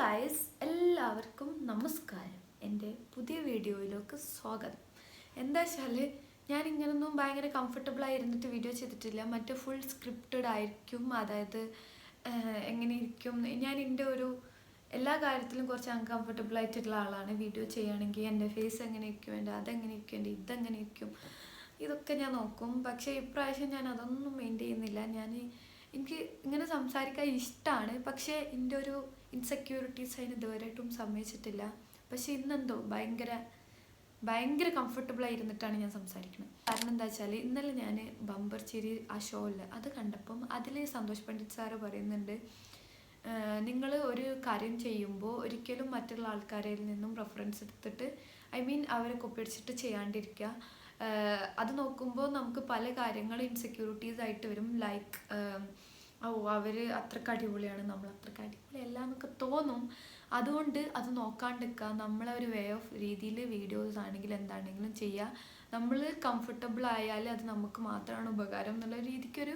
Guys, എല്ലാവർക്കും നമസ്കാരം. എൻ്റെ പുതിയ വീഡിയോയിലേക്ക് സ്വാഗതം. എന്താ വെച്ചാൽ ഞാനിങ്ങനൊന്നും ഭയങ്കര കംഫർട്ടബിളായി ഇരുന്നിട്ട് വീഡിയോ ചെയ്തിട്ടില്ല. മറ്റേ ഫുൾ സ്ക്രിപ്റ്റഡ് ആയിരിക്കും. അതായത് എങ്ങനെ ഇരിക്കും, ഞാൻ എൻ്റെ ഒരു എല്ലാ കാര്യത്തിലും കുറച്ച് അൺകംഫർട്ടബിൾ ആയിട്ടുള്ള ആളാണ്. വീഡിയോ ചെയ്യുകയാണെങ്കിൽ എൻ്റെ ഫേസ് എങ്ങനെ ഇരിക്കും, എൻ്റെ അതെങ്ങനെ ഇരിക്കും, എൻ്റെ ഇതെങ്ങനെ ഇരിക്കും, ഇതൊക്കെ ഞാൻ നോക്കും. പക്ഷേ ഇപ്രാവശ്യം ഞാൻ അതൊന്നും മെയിൻറ്റെയിൻ ചെയ്യുന്നില്ല. എനിക്ക് ഇങ്ങനെ സംസാരിക്കാൻ ഇഷ്ടമാണ്, പക്ഷേ എൻ്റെ ഒരു ഇൻസെക്യൂരിറ്റീസ് അതിന് ഇതുവരെയായിട്ടും സമ്മതിച്ചിട്ടില്ല. പക്ഷേ ഇന്നെന്തോ ഭയങ്കര കംഫർട്ടബിളായി ഇരുന്നിട്ടാണ് ഞാൻ സംസാരിക്കുന്നത്. കാരണം എന്താ വെച്ചാൽ ഇന്നലെ ഞാൻ ബമ്പർ ചിരി ആ ഷോയിൽ അത് കണ്ടപ്പം അതിൽ സന്തോഷ് പണ്ഡിറ്റ് സാറ് പറയുന്നുണ്ട്, നിങ്ങൾ ഒരു കാര്യം ചെയ്യുമ്പോൾ ഒരിക്കലും മറ്റുള്ള ആൾക്കാരിൽ നിന്നും റെഫറൻസ് എടുത്തിട്ട് അവരെ കൊപ്പിടിച്ചിട്ട് ചെയ്യാണ്ടിരിക്കുക. അത് നോക്കുമ്പോൾ നമുക്ക് പല കാര്യങ്ങളും ഇൻസെക്യൂരിറ്റീസ് ആയിട്ട് വരും. ലൈക്ക് അവർ അത്രയ്ക്ക് അടിപൊളിയാണ്, നമ്മൾ അത്രയ്ക്ക് അടിപൊളിയല്ല എന്നൊക്കെ തോന്നും. അതുകൊണ്ട് അത് നോക്കാണ്ടിരിക്കുക. നമ്മളെ ഒരു വേ ഓഫ് രീതിയിൽ വീഡിയോസ് ആണെങ്കിലും എന്താണെങ്കിലും ചെയ്യുക. നമ്മൾ കംഫർട്ടബിൾ ആയാൽ അത് നമുക്ക് മാത്രമാണ് ഉപകാരം എന്നുള്ള രീതിക്കൊരു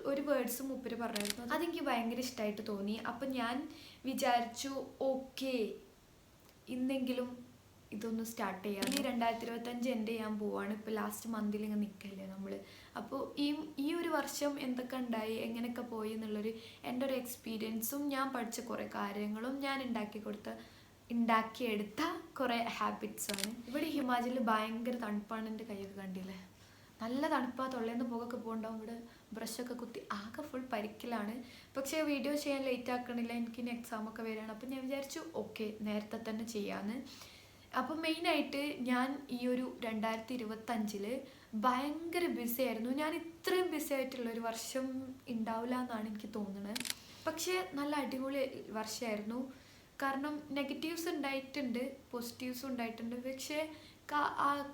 ഒരു വേർഡ്സ് മൂപ്പര് പറഞ്ഞായിരുന്നു. അതെനിക്ക് ഭയങ്കര ഇഷ്ടമായിട്ട് തോന്നി. അപ്പം ഞാൻ വിചാരിച്ചു, ഓക്കെ ഇന്നെങ്കിലും ഇതൊന്ന് സ്റ്റാർട്ട് ചെയ്യാം. 2025 എൻ്റെ ചെയ്യാൻ പോവാണ്. ഇപ്പോൾ ലാസ്റ്റ് മന്തിൽ ഇങ്ങനെ നിൽക്കല്ലേ നമ്മൾ. അപ്പോൾ ഈ ഒരു വർഷം എന്തൊക്കെ ഉണ്ടായി, എങ്ങനെയൊക്കെ പോയി എന്നുള്ളൊരു എൻ്റെ ഒരു എക്സ്പീരിയൻസും ഞാൻ പഠിച്ച കുറേ കാര്യങ്ങളും ഞാൻ ഉണ്ടാക്കിയെടുത്ത കുറേ ഹാബിറ്റ്സാണ്. ഇവിടെ ഹിമാചലിൽ ഭയങ്കര തണുപ്പാണ്. എൻ്റെ കൈയൊക്കെ കണ്ടില്ലേ, നല്ല തണുപ്പാ. തൊള്ളേന്ന് പുകയൊക്കെ പോകുന്നുണ്ടാവും. ഇവിടെ ബ്രഷൊക്കെ കുത്തി ആകെ ഫുൾ പരിക്കലാണ്. പക്ഷേ വീഡിയോ ചെയ്യാൻ ലേറ്റ് ആക്കണില്ല, എനിക്കിനി എക്സാമൊക്കെ വരികയാണ്. അപ്പം ഞാൻ വിചാരിച്ചു ഓക്കെ നേരത്തെ തന്നെ ചെയ്യാമെന്ന്. അപ്പം മെയിനായിട്ട് ഞാൻ ഈ ഒരു 2025 ഭയങ്കര ബിസി ആയിരുന്നു. ഞാൻ ഇത്രയും ബിസി ആയിട്ടുള്ളൊരു വർഷം ഉണ്ടാവില്ല എന്നാണ് എനിക്ക് തോന്നുന്നത്. പക്ഷേ നല്ല അടിപൊളി വർഷമായിരുന്നു. കാരണം നെഗറ്റീവ്സ് ഉണ്ടായിട്ടുണ്ട്, പോസിറ്റീവ്സും ഉണ്ടായിട്ടുണ്ട്. പക്ഷേ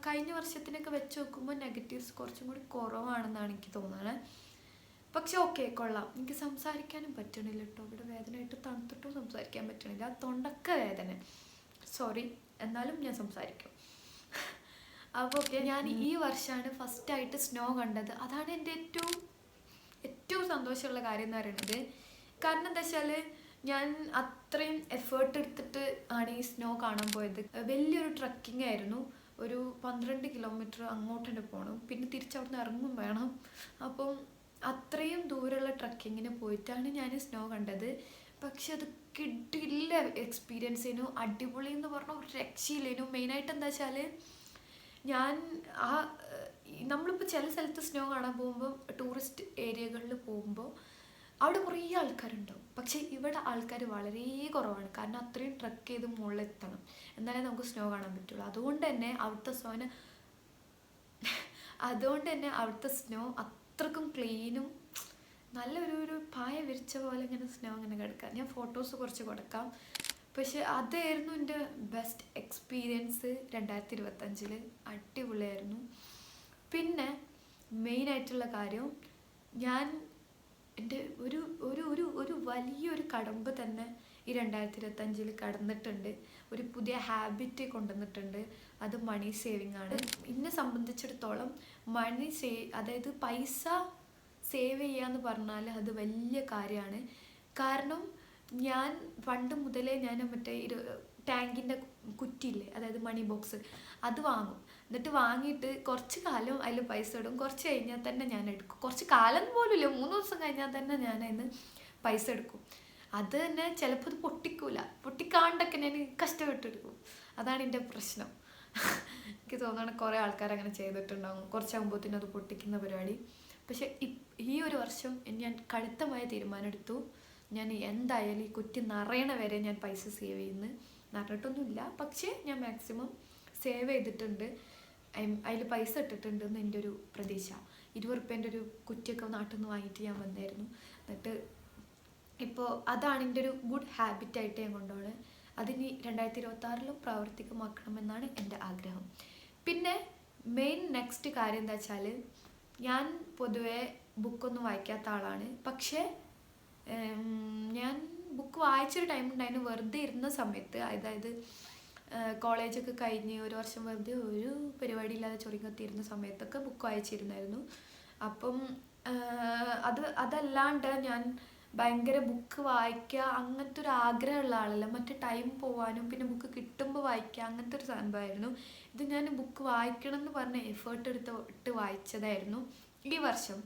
കഴിഞ്ഞ വർഷത്തിനൊക്കെ വെച്ച് നോക്കുമ്പോൾ നെഗറ്റീവ്സ് കുറച്ചും കൂടി കുറവാണെന്നാണ് എനിക്ക് തോന്നുന്നത്. പക്ഷെ ഓക്കെ കൊള്ളാം. എനിക്ക് സംസാരിക്കാനും പറ്റണില്ല കേട്ടോ. ഇവിടെ വേദനയായിട്ട് തണുത്തിട്ടും സംസാരിക്കാൻ പറ്റണില്ല. തൊണ്ടക്ക വേദന, സോറി. എന്നാലും ഞാൻ സംസാരിക്കും. അപ്പോൾ ഓക്കെ, ഞാൻ ഈ വർഷമാണ് ഫസ്റ്റായിട്ട് സ്നോ കണ്ടത്. അതാണ് എൻ്റെ ഏറ്റവും സന്തോഷമുള്ള കാര്യം എന്ന് പറയുന്നത്. കാരണം എന്താ വെച്ചാൽ ഞാൻ അത്രയും എഫേർട്ട് എടുത്തിട്ട് ആണ് ഈ സ്നോ കാണാൻ പോയത്. വലിയൊരു ട്രക്കിംഗ് ആയിരുന്നു. ഒരു 12 കിലോമീറ്റർ അങ്ങോട്ട് തന്നെ പോകണം, പിന്നെ തിരിച്ചവിടുന്ന് ഇറങ്ങും വേണം. അപ്പം അത്രയും ദൂരമുള്ള ട്രക്കിങ്ങിന് പോയിട്ടാണ് ഞാൻ സ്നോ കണ്ടത്. പക്ഷെ അത് കിട്ടില്ല എക്സ്പീരിയൻസ് ചെയ്യുന്നു. അടിപൊളി എന്ന് പറഞ്ഞാൽ ഒരു രക്ഷയില്ലേനു. മെയിനായിട്ട് എന്താ വെച്ചാൽ ഞാൻ നമ്മളിപ്പോൾ ചില സ്ഥലത്ത് സ്നോ കാണാൻ പോകുമ്പോൾ, ടൂറിസ്റ്റ് ഏരിയകളിൽ പോകുമ്പോൾ അവിടെ കുറേ ആൾക്കാരുണ്ടാവും. പക്ഷേ ഇവിടെ ആൾക്കാർ വളരെ കുറവാണ്. കാരണം അത്രയും ട്രക്ക് ചെയ്ത് മുകളിലെത്തണം, എന്നാലേ നമുക്ക് സ്നോ കാണാൻ പറ്റുള്ളൂ. അതുകൊണ്ട് തന്നെ അവിടുത്തെ സ്നോ അത്രക്കും ക്ലീനും നല്ല ഒരു പായ വിരിച്ച പോലെ ഇങ്ങനെ സ്നോ ഇങ്ങനെ കിടക്കാം. ഞാൻ ഫോട്ടോസ് കുറച്ച് കൊടുക്കാം. പക്ഷെ അതായിരുന്നു എൻ്റെ ബെസ്റ്റ് എക്സ്പീരിയൻസ് 2025. അടിപൊളിയായിരുന്നു. പിന്നെ മെയിനായിട്ടുള്ള കാര്യം, ഞാൻ എൻ്റെ ഒരു വലിയൊരു കടമ്പ് തന്നെ ഈ 2025 കടന്നിട്ടുണ്ട്. ഒരു പുതിയ ഹാബിറ്റ് കൊണ്ടുവന്നിട്ടുണ്ട്. അത് മണി സേവിങ് ആണ്. എന്നെ സംബന്ധിച്ചിടത്തോളം അതായത് പൈസ സേവ് ചെയ്യാന്ന് പറഞ്ഞാൽ അത് വലിയ കാര്യമാണ്. കാരണം ഞാൻ പണ്ട് മുതലേ ഞാൻ മറ്റേ ടാങ്കിൻ്റെ കുറ്റിയില്ലേ, അതായത് മണി ബോക്സ്, അത് വാങ്ങും. എന്നിട്ട് വാങ്ങിയിട്ട് കുറച്ച് കാലം അതിൽ പൈസ ഇടും. കുറച്ച് കഴിഞ്ഞാൽ തന്നെ ഞാൻ എടുക്കും. കുറച്ച് കാലം പോലുമില്ല, 3 ദിവസം കഴിഞ്ഞാൽ തന്നെ ഞാൻ അതിന് പൈസ എടുക്കും. അത് തന്നെ ചിലപ്പോൾ അത് പൊട്ടിക്കാണ്ടൊക്കെ ഞാൻ കഷ്ടപ്പെട്ടെടുക്കും. അതാണ് എൻ്റെ പ്രശ്നം. എനിക്ക് തോന്നുന്നു കുറേ ആൾക്കാർ അങ്ങനെ ചെയ്തിട്ടുണ്ടാകും, കുറച്ചാകുമ്പോഴത്തേനും അത് പൊട്ടിക്കുന്ന പരിപാടി. പക്ഷെ ഈ ഒരു വർഷം ഞാൻ കടുത്തമായ തീരുമാനം എടുത്തു. ഞാൻ എന്തായാലും ഈ കുറ്റി നിറയണ വരെ ഞാൻ പൈസ സേവ് ചെയ്യുന്നു. നിറഞ്ഞിട്ടൊന്നുമില്ല, പക്ഷേ ഞാൻ മാക്സിമം സേവ് ചെയ്തിട്ടുണ്ട്. അതിൽ പൈസ ഇട്ടിട്ടുണ്ട് എന്ന് എൻ്റെ ഒരു പ്രതീക്ഷ. 20 റുപ്യേൻ്റെ ഒരു കുറ്റിയൊക്കെ നാട്ടിൽ നിന്ന് വാങ്ങിയിട്ട് ഞാൻ വന്നായിരുന്നു. എന്നിട്ട് ഇപ്പോൾ അതാണ് എൻ്റെ ഒരു ഗുഡ് ഹാബിറ്റായിട്ട് ഞാൻ കൊണ്ടുപോകുന്നത്. അതിനി 2026 പ്രാവർത്തികമാക്കണമെന്നാണ് എൻ്റെ ആഗ്രഹം. പിന്നെ മെയിൻ നെക്സ്റ്റ് കാര്യം എന്താ വെച്ചാൽ, ഞാൻ പൊതുവെ ബുക്കൊന്നും വായിക്കാത്ത ആളാണ്. പക്ഷേ ഞാൻ ബുക്ക് വായിച്ചൊരു ടൈം ഉണ്ടായിരുന്നു. വെറുതെ ഇരുന്ന സമയത്ത്, അതായത് കോളേജൊക്കെ കഴിഞ്ഞ് ഒരു വർഷം വെറുതെ ഒരു പരിപാടിയില്ലാതെ ചൊറിങ്ങത്തിയിരുന്ന സമയത്തൊക്കെ ബുക്ക് വായിച്ചിരുന്നായിരുന്നു. അപ്പം അതല്ലാണ്ട് ഞാൻ ഭയങ്കര ബുക്ക് വായിക്കുക അങ്ങനത്തെ ഒരു ആഗ്രഹമുള്ള ആളല്ല. മറ്റു ടൈം പോവാനും പിന്നെ ബുക്ക് കിട്ടുമ്പോൾ വായിക്കുക അങ്ങനത്തെ ഒരു സംഭവമായിരുന്നു. ഇത് ഞാൻ ബുക്ക് വായിക്കണം എന്ന് പറഞ്ഞ് എഫേർട്ട് എടുത്തിട്ട് വായിച്ചതായിരുന്നു ഈ വർഷം.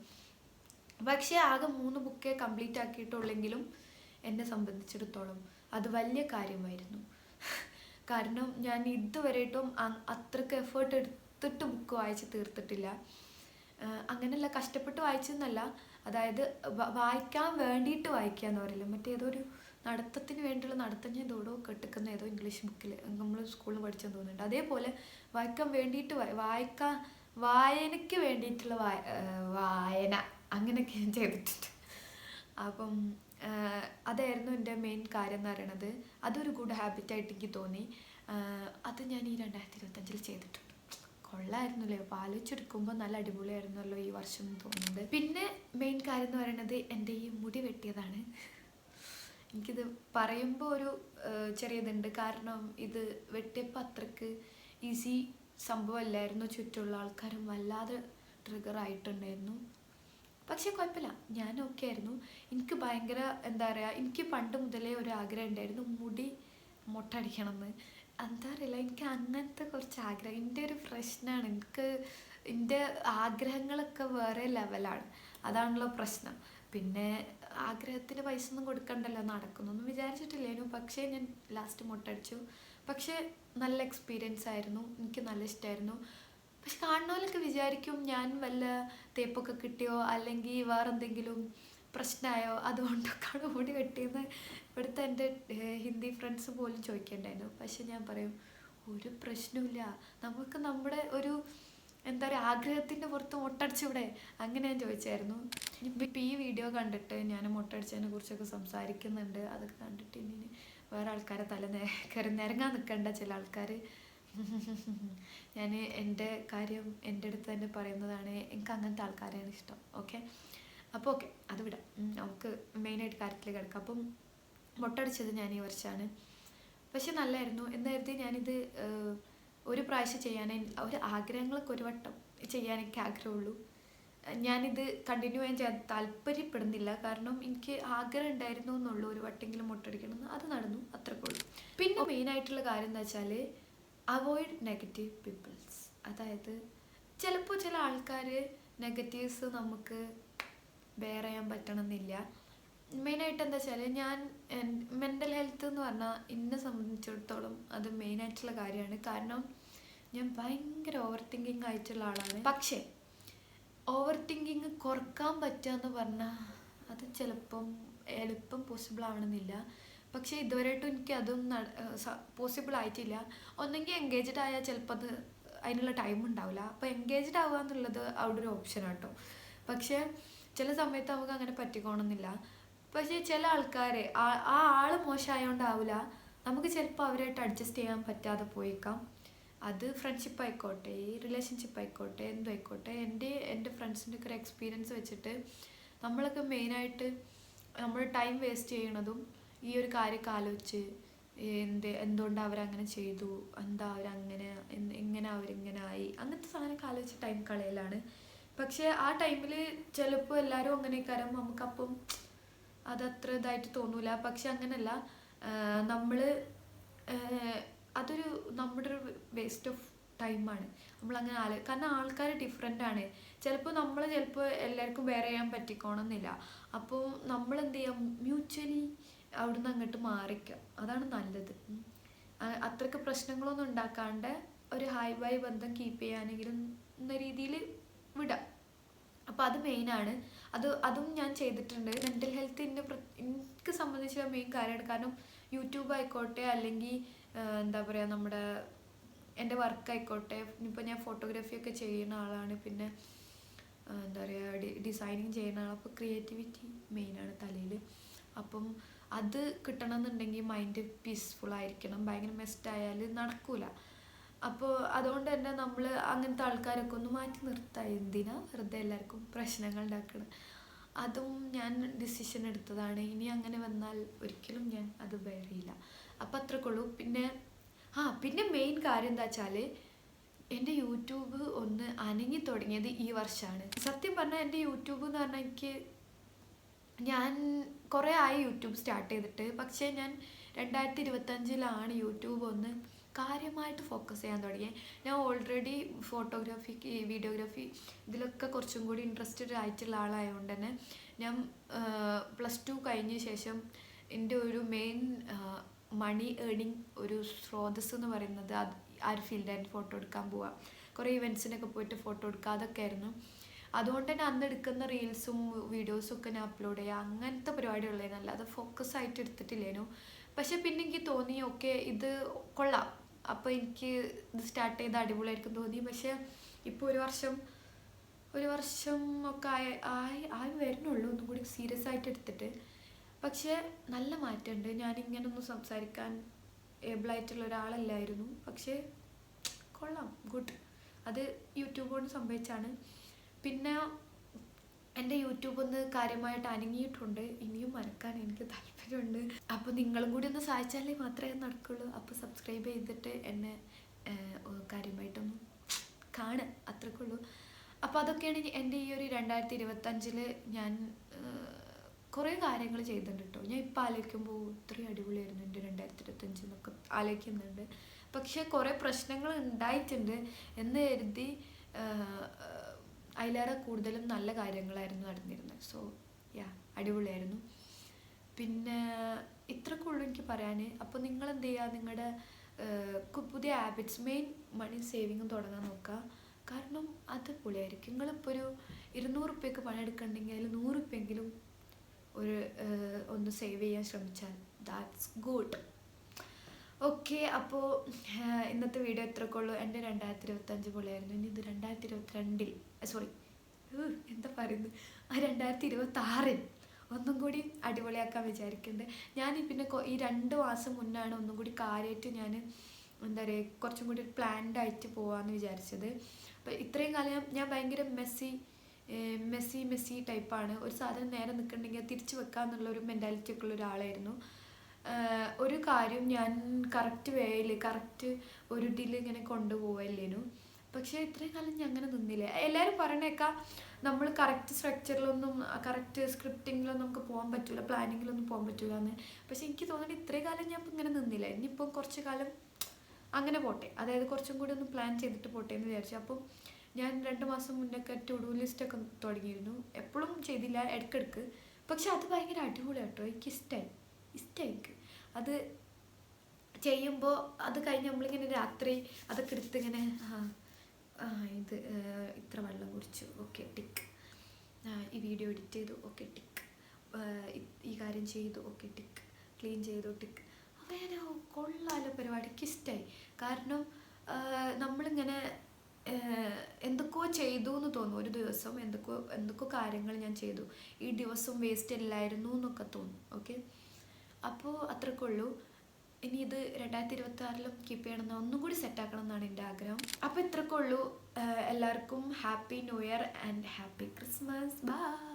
പക്ഷേ ആകെ 3 ബുക്കേ കംപ്ലീറ്റ് ആക്കിയിട്ടുള്ളെങ്കിലും എന്നെ സംബന്ധിച്ചിടത്തോളം അത് വലിയ കാര്യമായിരുന്നു. കാരണം ഞാൻ ഇതുവരെയായിട്ടും അത്രയ്ക്ക് എഫേർട്ട് എടുത്തിട്ട് ബുക്ക് വായിച്ച് തീർത്തിട്ടില്ല. അങ്ങനെയല്ല, കഷ്ടപ്പെട്ട് വായിച്ചെന്നല്ല, അതായത് വായിക്കാൻ വേണ്ടിയിട്ട് വായിക്കുക എന്ന് പറയില്ല, മറ്റേതൊരു നടത്തത്തിന് വേണ്ടിയുള്ള നടത്തം. ഞാൻ ഇതോടോ കെട്ടിക്കുന്ന ഏതോ ഇംഗ്ലീഷ് ബുക്കിൽ നമ്മൾ സ്കൂളിൽ പഠിച്ചെന്ന് തോന്നുന്നുണ്ട്. അതേപോലെ വായിക്കാൻ വേണ്ടിയിട്ട് വായനയ്ക്ക് വേണ്ടിയിട്ടുള്ള വായന അങ്ങനെയൊക്കെ ഞാൻ ചെയ്തിട്ടുണ്ട്. അപ്പം അതായിരുന്നു എൻ്റെ മെയിൻ കാര്യം എന്ന് പറയുന്നത്. അതൊരു ഗുഡ് ഹാബിറ്റായിട്ട് എനിക്ക് തോന്നി. അത് ഞാൻ ഈ 2025 ചെയ്തിട്ടുണ്ട്. കൊള്ളായിരുന്നല്ലേ, അപ്പോൾ ആലോചിച്ചെടുക്കുമ്പോൾ നല്ല അടിപൊളിയായിരുന്നല്ലോ ഈ വർഷം എന്ന് തോന്നുന്നത്. പിന്നെ മെയിൻ കാര്യം എന്ന് പറയുന്നത് എൻ്റെ ഈ മുടി വെട്ടിയതാണ്. എനിക്കിത് പറയുമ്പോൾ ഒരു ചെറിയതുണ്ട്, കാരണം ഇത് വെട്ടിയപ്പോൾ അത്രയ്ക്ക് ഈസി സംഭവമല്ലായിരുന്നു. ചുറ്റുമുള്ള ആൾക്കാരും വല്ലാതെ ട്രിഗർ ആയിട്ടുണ്ടായിരുന്നു. പക്ഷെ കുഴപ്പമില്ല, ഞാൻ ഓക്കെ ആയിരുന്നു. എനിക്ക് ഭയങ്കര എന്താ പറയുക, എനിക്ക് പണ്ട് മുതലേ ഒരു ആഗ്രഹം ഉണ്ടായിരുന്നു മുടി മൊട്ടടിക്കണം എന്ന്. എന്താ അറിയില്ല, എനിക്ക് അങ്ങനത്തെ കുറച്ച് ആഗ്രഹം, എൻ്റെ ഒരു പ്രശ്നമാണ്. എൻ്റെ ആഗ്രഹങ്ങളൊക്കെ വേറെ ലെവലാണ്, അതാണല്ലോ പ്രശ്നം. പിന്നെ ആഗ്രഹത്തിന് പൈസ ഒന്നും കൊടുക്കണ്ടല്ലോ, നടക്കുന്നൊന്നും വിചാരിച്ചിട്ടില്ലേനു. പക്ഷേ ഞാൻ ലാസ്റ്റ് മൊട്ടടിച്ചു. പക്ഷേ നല്ല എക്സ്പീരിയൻസ് ആയിരുന്നു, എനിക്ക് നല്ല ഇഷ്ടമായിരുന്നു. പക്ഷെ കാണുന്നവരൊക്കെ വിചാരിക്കും ഞാൻ വല്ല തേപ്പൊക്കെ കിട്ടിയോ അല്ലെങ്കിൽ വേറെന്തെങ്കിലും പ്രശ്നമായോ അതുകൊണ്ടൊക്കെയാണ് മുടി വെട്ടിയെന്ന്. ഇവിടുത്തെ എൻ്റെ ഹിന്ദി ഫ്രണ്ട്സ് പോലും ചോദിക്കേണ്ടായിരുന്നു. പക്ഷെ ഞാൻ പറയും ഒരു പ്രശ്നമില്ല, നമുക്ക് നമ്മുടെ ഒരു എന്താ പറയുക ആഗ്രഹത്തിൻ്റെ പുറത്ത് മൊട്ടടിച്ചൂടെ, അങ്ങനെ ഞാൻ ചോദിച്ചായിരുന്നു. ഇപ്പം ഈ വീഡിയോ കണ്ടിട്ട് ഞാൻ മൊട്ടടിച്ചതിനെ കുറിച്ചൊക്കെ സംസാരിക്കുന്നുണ്ട്. അതൊക്കെ കണ്ടിട്ട് ഇനി വേറെ ആൾക്കാരെ നിരങ്ങാൻ നിൽക്കേണ്ട ചില ആൾക്കാർ. ഞാൻ എൻ്റെ കാര്യം എൻ്റെ അടുത്ത് തന്നെ പറയുന്നതാണ്, എനിക്ക് അങ്ങനത്തെ ആൾക്കാരെയാണ് ഇഷ്ടം. ഓക്കെ, അപ്പോൾ ഓക്കെ, അത് വിടാം. നമുക്ക് മെയിനായിട്ട് കാര്യത്തിലേക്ക് കിടക്കാം. അപ്പം മൊട്ടടിച്ചത് ഞാൻ ഈ വർഷമാണ്. പക്ഷെ നല്ലായിരുന്നു. എന്തായിരുന്നു, ഞാനിത് ഒരു പ്രാവശ്യം ചെയ്യാനേ, ഒരു ആഗ്രഹങ്ങളൊക്കെ ഒരു വട്ടം ചെയ്യാൻ എനിക്ക് ആഗ്രഹമുള്ളൂ. ഞാനിത് കണ്ടിന്യൂ ചെയ്യാൻ താല്പര്യപ്പെടുന്നില്ല, കാരണം എനിക്ക് ആഗ്രഹം ഉണ്ടായിരുന്നു എന്നുള്ളൂ ഒരു വട്ടെങ്കിലും മൊട്ടടിക്കണം എന്ന്. അത് നടന്നു, അത്രയ്ക്ക് ഉള്ളൂ. പിന്നെ മെയിനായിട്ടുള്ള കാര്യം എന്താ വെച്ചാൽ അവോയ്ഡ് നെഗറ്റീവ് പീപ്പിൾസ്. അതായത് ചിലപ്പോൾ ചില ആൾക്കാർ നെഗറ്റീവ്സ് നമുക്ക് ബെയർ ചെയ്യാൻ പറ്റണമെന്നില്ല. മെയിനായിട്ട് എന്താ വെച്ചാൽ ഞാൻ മെൻ്റൽ ഹെൽത്ത് എന്ന് പറഞ്ഞാൽ എന്നെ സംബന്ധിച്ചിടത്തോളം അത് മെയിനായിട്ടുള്ള കാര്യമാണ്. കാരണം ഞാൻ ഭയങ്കര ഓവർ തിങ്കിങ് ആയിട്ടുള്ള ആളാണ്. പക്ഷേ ഓവർ തിങ്കിങ് കുറക്കാൻ പറ്റുക എന്ന് പറഞ്ഞാൽ അത് ചിലപ്പം എളുപ്പം പോസിബിൾ ആവണമെന്നില്ല. പക്ഷേ ഇതുവരെയായിട്ടും എനിക്ക് അതും പോസിബിൾ ആയിട്ടില്ല. ഒന്നെങ്കിൽ എൻഗേജ്ഡ് ആയാൽ ചിലപ്പോൾ അത് അതിനുള്ള ടൈം ഉണ്ടാവില്ല. അപ്പോൾ എൻഗേജ്ഡ് ആവുക എന്നുള്ളത് അവിടെ ഒരു ഓപ്ഷനാണ് കേട്ടോ. പക്ഷേ ചില സമയത്ത് നമുക്ക് അങ്ങനെ പറ്റിക്കോണമെന്നില്ല. പക്ഷേ ചില ആൾക്കാർ ആ ആൾ മോശമായതുകൊണ്ടാവില്ല, നമുക്ക് ചിലപ്പോൾ അവരായിട്ട് അഡ്ജസ്റ്റ് ചെയ്യാൻ പറ്റാതെ പോയേക്കാം. അത് ഫ്രണ്ട്ഷിപ്പ് ആയിക്കോട്ടെ, റിലേഷൻഷിപ്പ് ആയിക്കോട്ടെ, എന്തും ആയിക്കോട്ടെ. എൻ്റെ ഫ്രണ്ട്സിൻ്റെ ഒക്കെ ഒരു എക്സ്പീരിയൻസ് വെച്ചിട്ട് നമ്മളൊക്കെ മെയിനായിട്ട് നമ്മൾ ടൈം വേസ്റ്റ് ചെയ്യണതും ഈ ഒരു കാര്യമൊക്കെ ആലോചിച്ച് എന്തുകൊണ്ടാണ് അവരങ്ങനെ ചെയ്തു, എന്താ അവരങ്ങനെ, എങ്ങനെ അവരിങ്ങനെ ആയി, അങ്ങനത്തെ സാധനമൊക്കെ ആലോചിച്ച് ടൈം കളയലാണ്. പക്ഷേ ആ ടൈമിൽ ചിലപ്പോൾ എല്ലാവരും അങ്ങനെയൊക്കെ നമുക്കപ്പം അതത്ര ഇതായിട്ട് തോന്നൂല. പക്ഷെ അങ്ങനെയല്ല, നമ്മൾ അതൊരു നമ്മുടെ ഒരു വേസ്റ്റ് ഓഫ് ടൈമാണ് നമ്മളങ്ങനെ കാരണം ആൾക്കാർ ഡിഫറെൻ്റ് ആണ്. ചിലപ്പോൾ എല്ലാവർക്കും വേറെ ചെയ്യാൻ പറ്റിക്കോണമെന്നില്ല. അപ്പോൾ നമ്മൾ എന്ത് ചെയ്യാം, മ്യൂച്വലി അവിടുന്ന് അങ്ങോട്ട് മാറിക്കാം, അതാണ് നല്ലത്. അത്രയ്ക്ക് പ്രശ്നങ്ങളൊന്നും ഉണ്ടാക്കാണ്ട് ഒരു ഹൈ ബൈ ബന്ധം കീപ്പ് ചെയ്യാനെങ്കിലും എന്ന രീതിയിൽ വിടാം. അപ്പോൾ അത് മെയിനാണ്. അതും ഞാൻ ചെയ്തിട്ടുണ്ട്. മെൻ്റൽ ഹെൽത്ത് എനിക്ക് സംബന്ധിച്ചുള്ള മെയിൻ കാര്യമാണ്. കാരണം യൂട്യൂബ് ആയിക്കോട്ടെ, അല്ലെങ്കിൽ എന്താ പറയുക, നമ്മുടെ എൻ്റെ വർക്ക് ആയിക്കോട്ടെ, ഇപ്പോൾ ഞാൻ ഫോട്ടോഗ്രാഫിയൊക്കെ ചെയ്യുന്ന ആളാണ്, പിന്നെ എന്താ പറയുക ഡിസൈനിങ് ചെയ്യുന്ന ആളാണ്. അപ്പോൾ ക്രിയേറ്റിവിറ്റി മെയിനാണ് തലയിൽ. അപ്പം അത് കിട്ടണമെന്നുണ്ടെങ്കിൽ മൈൻഡ് പീസ്ഫുള്ളായിരിക്കണം. ഭയങ്കര മെസ്റ്റായാൽ നടക്കൂല. അപ്പോൾ അതുകൊണ്ട് തന്നെ നമ്മൾ അങ്ങനത്തെ ആൾക്കാരൊക്കെ ഒന്ന് മാറ്റി നിർത്താം. എന്തിനാ വെറുതെ എല്ലാവർക്കും പ്രശ്നങ്ങൾ ഉണ്ടാക്കണം. അതും ഞാൻ ഡിസിഷൻ എടുത്തതാണ്. ഇനി അങ്ങനെ വന്നാൽ ഒരിക്കലും ഞാൻ അത് ബെയർ ചെയ്യില്ല. അപ്പം അത്രക്കുള്ളൂ. പിന്നെ മെയിൻ കാര്യം എന്താ വെച്ചാൽ എൻ്റെ യൂട്യൂബ് ഒന്ന് അനങ്ങി തുടങ്ങിയത് ഈ വർഷമാണ്. സത്യം പറഞ്ഞാൽ എൻ്റെ യൂട്യൂബ് എന്ന് പറഞ്ഞാൽ ഞാൻ കുറേ ആയി യൂട്യൂബ് സ്റ്റാർട്ട് ചെയ്തിട്ട്. പക്ഷേ ഞാൻ 2025 യൂട്യൂബ് ഒന്ന് കാര്യമായിട്ട് ഫോക്കസ് ചെയ്യാൻ തുടങ്ങിയത്. ഞാൻ ഓൾറെഡി ഫോട്ടോഗ്രാഫിക്ക് വീഡിയോഗ്രാഫി ഇതിലൊക്കെ കുറച്ചും കൂടി ഇൻട്രസ്റ്റഡ് ആയിട്ടുള്ള ആളായതുകൊണ്ട് തന്നെ ഞാൻ +2 കഴിഞ്ഞ ശേഷം എൻ്റെ ഒരു മെയിൻ മണി ഏണിങ് ഒരു സ്രോതസ്സ് എന്ന് പറയുന്നത് അത് ആ ഒരു ഫീൽഡായിട്ട് ഫോട്ടോ എടുക്കാൻ പോവുക. കുറേ ഇവൻറ്റ്സിനൊക്കെ പോയിട്ട് ഫോട്ടോ എടുക്കുക, അതൊക്കെ ആയിരുന്നു. അതുകൊണ്ട് തന്നെ അന്ന് എടുക്കുന്ന റീൽസും വീഡിയോസും ഒക്കെ ഞാൻ അപ്ലോഡ് ചെയ്യുക, അങ്ങനത്തെ പരിപാടികളായിരുന്നു. അല്ലാതെ ഫോക്കസ് ആയിട്ട് എടുത്തിട്ടില്ലേനു. പക്ഷെ പിന്നെ എനിക്ക് തോന്നി ഓക്കെ ഇത് കൊള്ളാം, അപ്പോൾ എനിക്ക് ഇത് സ്റ്റാർട്ട് ചെയ്ത് അടിപൊളിയായിരിക്കും തോന്നി. പക്ഷെ ഇപ്പോൾ ഒരു വർഷം ഒക്കെ ആയി വരുന്നുള്ളൂ ഒന്നും കൂടി സീരിയസ് ആയിട്ട് എടുത്തിട്ട്. പക്ഷേ നല്ല മാറ്റമുണ്ട്. ഞാനിങ്ങനൊന്നും സംസാരിക്കാൻ ഏബിളായിട്ടുള്ള ഒരാളല്ലായിരുന്നു. പക്ഷേ കൊള്ളാം, ഗുഡ്. അത് യൂട്യൂബ് കൊണ്ട് സംഭവിച്ചാണ്. പിന്നെ എൻ്റെ യൂട്യൂബ് ഒന്ന് കാര്യമായിട്ട് അനങ്ങിയിട്ടുണ്ട്. ഇനിയും അനക്കാൻ എനിക്ക് താല്പര്യമുണ്ട്. അപ്പോൾ നിങ്ങളും കൂടി ഒന്ന് സഹായിച്ചാലേ മാത്രമേ നടക്കുള്ളൂ. അപ്പോൾ സബ്സ്ക്രൈബ് ചെയ്തിട്ട് എന്നെ കാര്യമായിട്ടൊന്ന് കാണുക, അത്രയ്ക്കുള്ളൂ. അപ്പോൾ അതൊക്കെയാണ് എൻ്റെ ഈ ഒരു 2025 ഞാൻ കുറേ കാര്യങ്ങൾ ചെയ്തിട്ടുണ്ട് കേട്ടോ. ഞാൻ ഇപ്പോൾ ആലോചിക്കുമ്പോൾ ഇത്രയും അടിപൊളിയായിരുന്നു എൻ്റെ 2025 എന്നൊക്കെ ആലോചിക്കുന്നുണ്ട്. പക്ഷേ കുറേ പ്രശ്നങ്ങൾ ഉണ്ടായിട്ടുണ്ട് എന്ന് കരുതി അതിലേറെ കൂടുതലും നല്ല കാര്യങ്ങളായിരുന്നു നടന്നിരുന്നത്. സോ അടിപൊളിയായിരുന്നു. പിന്നെ ഇത്രയൊക്കെ ഉള്ളൂ എനിക്ക് പറയാൻ. അപ്പോൾ നിങ്ങൾ എന്ത് ചെയ്യുക, നിങ്ങളുടെ പുതിയ ഹാബിറ്റ്സ്, മെയിൻ മണി സേവിങ് തുടങ്ങാൻ നോക്കുക. കാരണം അത് പൊളിയായിരിക്കും. നിങ്ങളിപ്പോൾ ഒരു 200 റുപ്യക്ക് പണിയെടുക്കണമെങ്കിൽ അതിൽ 100 റുപ്യെങ്കിലും ഒന്ന് സേവ് ചെയ്യാൻ ശ്രമിച്ചാൽ ദാറ്റ്സ് ഗുഡ്. ഓക്കെ, അപ്പോൾ ഇന്നത്തെ വീഡിയോ ഇത്രയൊക്കെ ഉള്ളൂ. എൻ്റെ 2025 പൊളിയായിരുന്നു. ഇനി ഇത് 2022 സോറി എന്താ പറയുന്നത് 2026 ഒന്നും കൂടി അടിപൊളിയാക്കാൻ വിചാരിക്കുന്നുണ്ട്. ഞാൻ പിന്നെ ഈ 2 മാസം മുന്നാണ് ഒന്നും കൂടി കാര്യമായിട്ട് ഞാൻ എന്താ പറയുക കുറച്ചും കൂടി പ്ലാൻഡ് ആയിട്ട് പോകാമെന്ന് വിചാരിച്ചത്. അപ്പോൾ ഇത്രയും കാലം ഞാൻ ഭയങ്കര മെസ്സി ടൈപ്പാണ്. ഒരു സാധനം നേരെ നിൽക്കണമെങ്കിൽ തിരിച്ചു വെക്കാമെന്നുള്ളൊരു മെൻറ്റാലിറ്റി ഒക്കെ ഉള്ള ഒരാളായിരുന്നു. ഒരു കാര്യം ഞാൻ കറക്റ്റ് വേയിൽ കറക്റ്റ് ഒരു ഇതിൽ ഇങ്ങനെ കൊണ്ടുപോകല്ലേനു. പക്ഷേ ഇത്രയും കാലം ഞാൻ അങ്ങനെ നിന്നില്ല. എല്ലാവരും പറയണേക്കാം നമ്മൾ കറക്റ്റ് സ്ട്രക്ചറിലൊന്നും കറക്റ്റ് സ്ക്രിപ്റ്റിങ്ങിലൊന്നും നമുക്ക് പോകാൻ പറ്റില്ല, പ്ലാനിങ്ങിലൊന്നും പോകാൻ പറ്റില്ല എന്ന്. പക്ഷേ എനിക്ക് തോന്നുന്നത് ഇത്രയും കാലം ഞാൻ ഇങ്ങനെ നിന്നില്ല. ഇനിയിപ്പം കുറച്ച് കാലം അങ്ങനെ പോട്ടെ, അതായത് കുറച്ചും കൂടി ഒന്ന് പ്ലാൻ ചെയ്തിട്ട് പോട്ടെ എന്ന് വിചാരിച്ചു. അപ്പം ഞാൻ 2 മാസം മുന്നൊക്കെ ടു ഡു ലിസ്റ്റൊക്കെ തുടങ്ങിയിരുന്നു. എപ്പോഴും ചെയ്തില്ല, ഇടയ്ക്കിടയ്ക്ക്. പക്ഷെ അത് ഭയങ്കര അടിപൊളിയാണ് കേട്ടോ. എനിക്ക് ഇഷ്ടമായി എനിക്ക് അത് ചെയ്യുമ്പോൾ. അത് കഴിഞ്ഞ് നമ്മളിങ്ങനെ രാത്രി അതൊക്കെ എടുത്ത് ഇങ്ങനെ ഇത് ഇത്ര വെള്ളം കുടിച്ചു, ഓക്കെ ടിക്ക്. ഈ വീഡിയോ എഡിറ്റ് ചെയ്തു, ഓക്കെ ടിക്ക്. ഈ കാര്യം ചെയ്തു, ഓക്കെ ടിക്ക്. ക്ലീൻ ചെയ്തു, ടിക്ക്. അങ്ങനെ കൊള്ളാലോ പരിപാടിക്ക് ഇഷ്ടമായി. കാരണം നമ്മളിങ്ങനെ എന്തൊക്കെയോ ചെയ്തു എന്ന് തോന്നും. ഒരു ദിവസം എന്തൊക്കെയോ കാര്യങ്ങൾ ഞാൻ ചെയ്തു, ഈ ദിവസം വേസ്റ്റ് അല്ലായിരുന്നു എന്നൊക്കെ തോന്നും. ഓക്കെ, അപ്പോൾ അത്രയ്ക്കേ ഉള്ളൂ. ഇനി ഇത് 2026 കീപ്പ് ചെയ്യണമെന്ന് ഒന്നും കൂടി സെറ്റാക്കണം എന്നാണ് എൻ്റെ ആഗ്രഹം. അപ്പോൾ ഇത്രയ്ക്കേ ഉള്ളൂ. എല്ലാവർക്കും happy new year and happy Christmas. By.